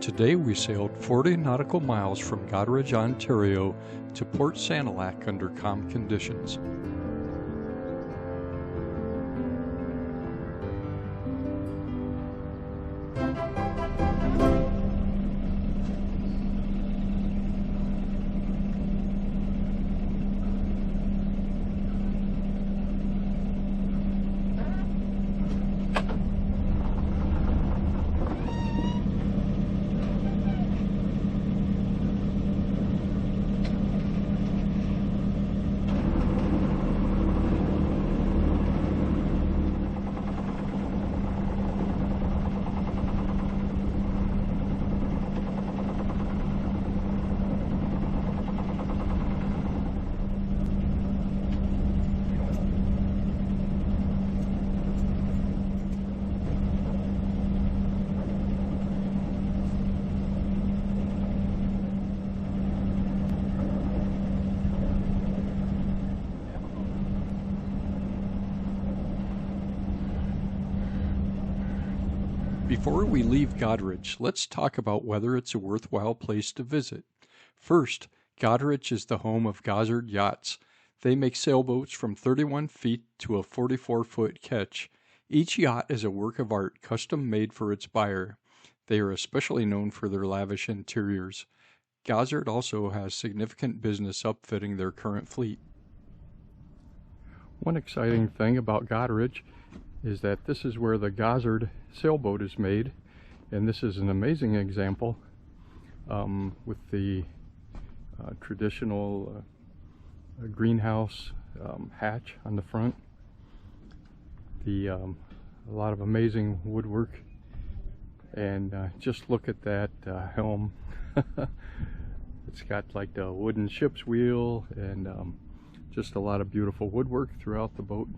Today we sailed 40 nautical miles from Goderich, Ontario to Port Sanilac under calm conditions. Before we leave Goderich, let's talk about whether it's a worthwhile place to visit. First, Goderich is the home of Gozzard Yachts. They make sailboats from 31 feet to a 44-foot ketch. Each yacht is a work of art custom made for its buyer. They are especially known for their lavish interiors. Gozzard also has significant business upfitting their current fleet. One exciting thing about Goderich is that this is where the Gozzard sailboat is made, and this is an amazing example with the traditional greenhouse hatch on the front. A lot of amazing woodwork, and just look at that helm. It's got like the wooden ship's wheel and just a lot of beautiful woodwork throughout the boat.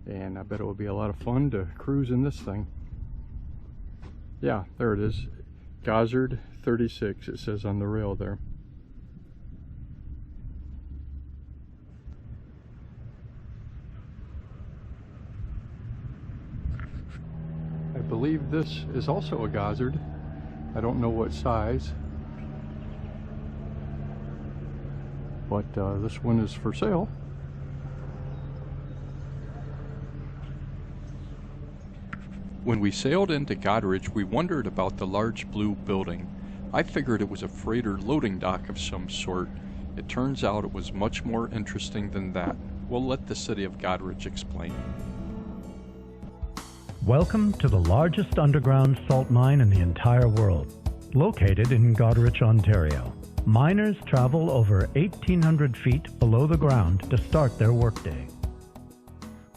And I bet it will be a lot of fun to cruise in this thing. Yeah, there it is. Gozzard 36, it says on the rail there. I believe this is also a Gozzard. I don't know what size, but this one is for sale. When we sailed into Goderich, we wondered about the large blue building. I figured it was a freighter loading dock of some sort. It turns out it was much more interesting than that. We'll let the city of Goderich explain. Welcome to the largest underground salt mine in the entire world, located in Goderich, Ontario. Miners travel over 1,800 feet below the ground to start their workday.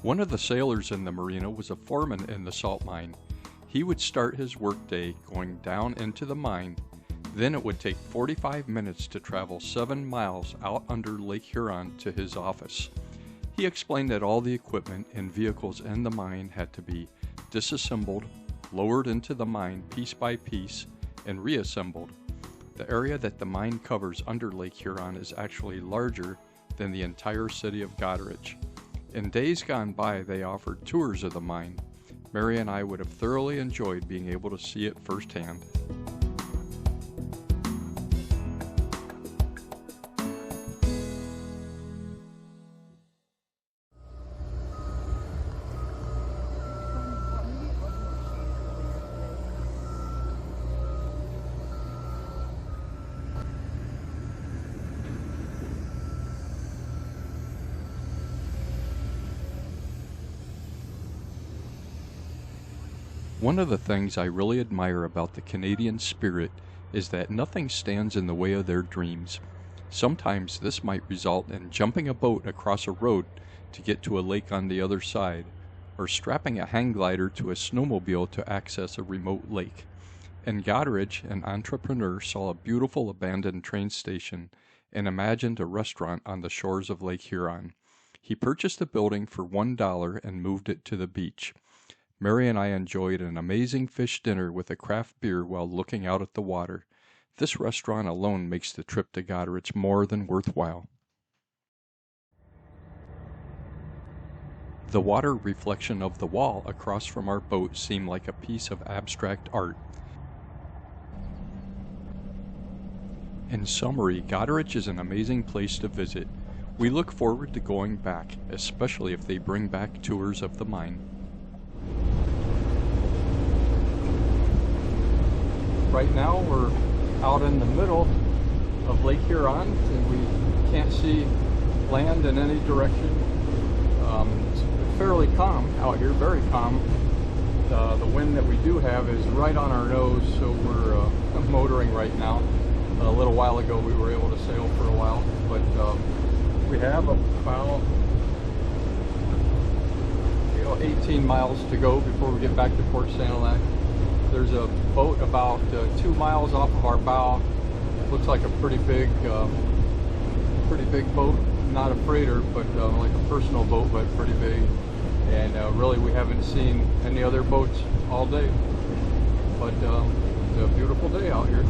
One of the sailors in the marina was a foreman in the salt mine. He would start his workday going down into the mine. Then it would take 45 minutes to travel 7 miles out under Lake Huron to his office. He explained that all the equipment and vehicles in the mine had to be disassembled, lowered into the mine piece by piece, and reassembled. The area that the mine covers under Lake Huron is actually larger than the entire city of Goderich. In days gone by, they offered tours of the mine. Mary and I would have thoroughly enjoyed being able to see it firsthand. One of the things I really admire about the Canadian spirit is that nothing stands in the way of their dreams. Sometimes this might result in jumping a boat across a road to get to a lake on the other side, or strapping a hang glider to a snowmobile to access a remote lake. In Goderich, an entrepreneur saw a beautiful abandoned train station and imagined a restaurant on the shores of Lake Huron. He purchased the building for $1 and moved it to the beach. Mary and I enjoyed an amazing fish dinner with a craft beer while looking out at the water. This restaurant alone makes the trip to Goderich more than worthwhile. The water reflection of the wall across from our boat seemed like a piece of abstract art. In summary, Goderich is an amazing place to visit. We look forward to going back, especially if they bring back tours of the mine. Right now we're out in the middle of Lake Huron and we can't see land in any direction. It's fairly calm out here, very calm. The wind that we do have is right on our nose, so we're motoring right now. A little while ago we were able to sail for a while, but we have about 18 miles to go before we get back to Port Sanilac. There's a boat about 2 miles off of our bow. Looks like a pretty big boat. Not a freighter, but like a personal boat, but pretty big. And really we haven't seen any other boats all day. But it's a beautiful day out here.